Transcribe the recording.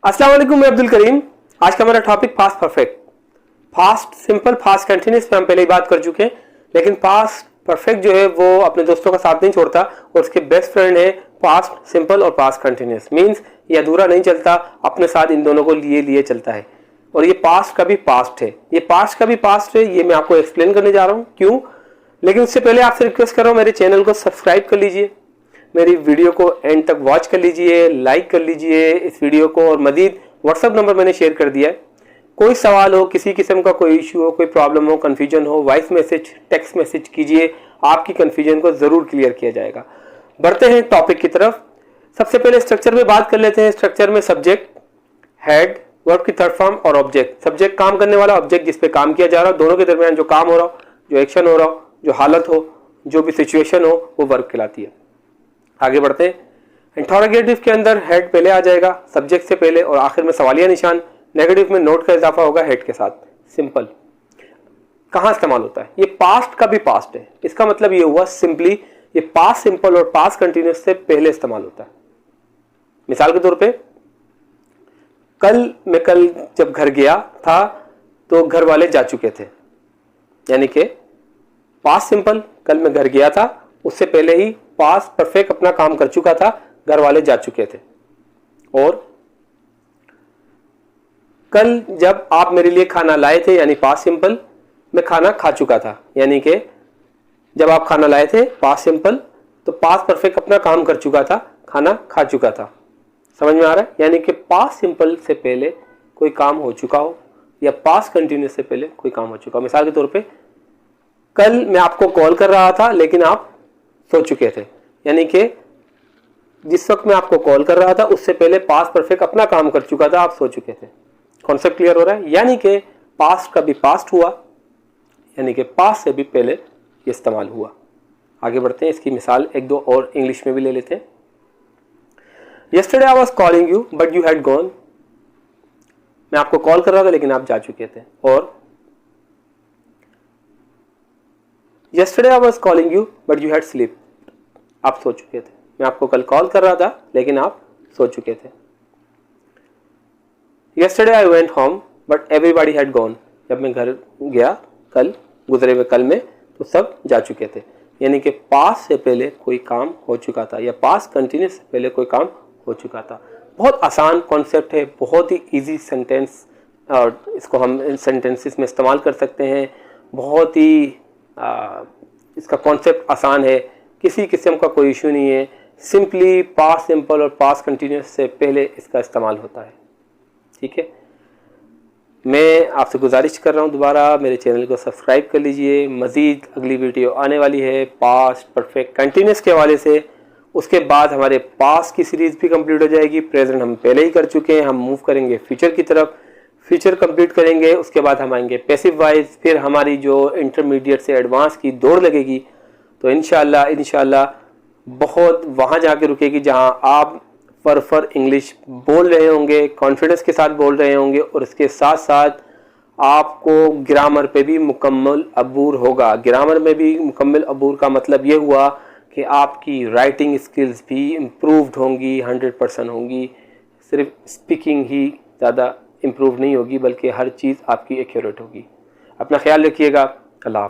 अस्सलाम वालेकुम, मैं अब्दुल करीम। आज का हमारा topic past perfect. Fast simple, fast continuous पे हम पहले ही बात कर चुके हैं, लेकिन पास्ट परफेक्ट जो है वो अपने दोस्तों का साथ नहीं छोड़ता और उसके बेस्ट फ्रेंड है पास्ट सिंपल और पास्ट कंटिन्यूस। मींस ये अधूरा नहीं चलता, अपने साथ इन दोनों को लिए लिए चलता है। और ये पास्ट का भी पास्ट है, ये पास्ट का भी पास्ट है, ये मैं आपको एक्सप्लेन करने जा रहा हूँ क्यों। लेकिन उससे पहले आपसे रिक्वेस्ट कर रहा हूँ, मेरे चैनल को सब्सक्राइब कर लीजिए, मेरी वीडियो को एंड तक वॉच कर लीजिए, लाइक कर लीजिए इस वीडियो को। और मजीद व्हाट्सएप नंबर मैंने शेयर कर दिया है। कोई सवाल हो, किसी किस्म का कोई इशू हो, कोई प्रॉब्लम हो, कन्फ्यूजन हो, वॉइस मैसेज, टेक्स्ट मैसेज कीजिए, आपकी कन्फ्यूजन को ज़रूर क्लियर किया जाएगा। बढ़ते हैं टॉपिक की तरफ। सबसे पहले स्ट्रक्चर में बात कर लेते हैं। स्ट्रक्चर में सब्जेक्ट, हेड, वर्ब की थर्ड फॉर्म और ऑब्जेक्ट। सब्जेक्ट काम करने वाला, ऑब्जेक्ट जिस पे काम किया जा रहा हो, दोनों के दरमियान जो काम हो रहा हो, जो एक्शन हो रहा हो, जो हालत हो, जो भी सिचुएशन हो, वो वर्ब कहलाती है। आगे बढ़ते हैं। इंटरोगेटिव के अंदर हेड पहले आ जाएगा सब्जेक्ट से पहले, और आखिर में सवालिया निशान। नेगेटिव में नोट का इजाफा होगा हेड के साथ। सिंपल कहाँ इस्तेमाल होता है? ये पास्ट का भी पास्ट है। इसका मतलब ये हुआ सिंपली ये पास्ट सिंपल और पास्ट कंटिन्यूस से पहले इस्तेमाल होता है। मिसाल के तौर पे कल जब घर गया था तो घर वाले जा चुके थे, यानी कि पास्ट सिंपल, कल मैं घर गया था, उससे पहले ही पास्ट परफेक्ट अपना काम कर चुका था, घर वाले जा चुके थे। और कल जब आप मेरे लिए खाना लाए थे, यानी पास्ट सिंपल, मैं खाना खा चुका था, यानी कि जब आप खाना लाए थे पास्ट सिंपल, तो पास्ट परफेक्ट अपना काम कर चुका था, खाना खा चुका था। समझ में आ रहा है? यानी कि पास्ट सिंपल से पहले कोई काम हो चुका हो या पास्ट कंटिन्यूस से पहले कोई काम हो चुका हो। मिसाल के तौर पे कल मैं आपको कॉल कर रहा था लेकिन आप सो चुके थे, यानी कि जिस वक्त मैं आपको कॉल कर रहा था उससे पहले पास्ट परफेक्ट अपना काम कर चुका था, आप सो चुके थे। कॉन्सेप्ट क्लियर हो रहा है? यानी कि पास्ट का भी पास्ट हुआ, यानी कि पास्ट से भी पहले ये इस्तेमाल हुआ। आगे बढ़ते हैं। इसकी मिसाल एक दो और इंग्लिश में भी ले लेते हैं। Yesterday I was calling you but you had gone. मैं आपको कॉल कर रहा था लेकिन आप जा चुके थे। और yesterday I was calling you but you had sleep. आप सो चुके थे। मैं आपको कल कॉल कर रहा था लेकिन आप सो चुके थे। Yesterday I went home but everybody had gone. जब मैं घर गया कल, गुजरे हुए कल में, तो सब जा चुके थे। यानी कि पास्ट से पहले कोई काम हो चुका था या पास्ट कंटिन्यूस से पहले कोई काम हो चुका था। बहुत आसान कॉन्सेप्ट है, बहुत ही इजी सेंटेंस, और इसको हम सेंटेंसेस में इस्तेमाल कर सकते हैं। बहुत ही इसका कॉन्सेप्ट आसान है, किसी किस्म का कोई इशू नहीं है। सिंपली पास्ट सिंपल और पास्ट कंटिन्यूस से पहले इसका इस्तेमाल होता है। ठीक है, मैं आपसे गुजारिश कर रहा हूँ दोबारा मेरे चैनल को सब्सक्राइब कर लीजिए। मज़ीद अगली वीडियो आने वाली है पास्ट परफेक्ट कंटिन्यूस के हवाले से। उसके बाद हमारे पास्ट की सीरीज़ भी कंप्लीट हो जाएगी। प्रेजेंट हम पहले ही कर चुके हैं, हम मूव करेंगे फ्यूचर की तरफ, फ्यूचर कंप्लीट करेंगे। उसके बाद हम आएंगे पैसिव वाइज, फिर हमारी जो इंटरमीडिएट से एडवांस की दौड़ लगेगी, तो इंशाल्लाह बहुत वहाँ जाके रुकेगी जहाँ आप फर इंग्लिश बोल रहे होंगे, कॉन्फिडेंस के साथ बोल रहे होंगे, और इसके साथ साथ आपको ग्रामर पे भी मुकम्मल अबूर होगा। ग्रामर में भी मुकम्मल अबूर का मतलब ये हुआ कि आपकी राइटिंग स्किल्स भी इम्प्रूव्ड होंगी, 100% होंगी। सिर्फ स्पीकिंग ही ज़्यादा इम्प्रूव नहीं होगी, बल्कि हर चीज़ आपकी एक्यूरेट होगी। अपना ख्याल रखिएगा। अल्लाह हाफ़िज़।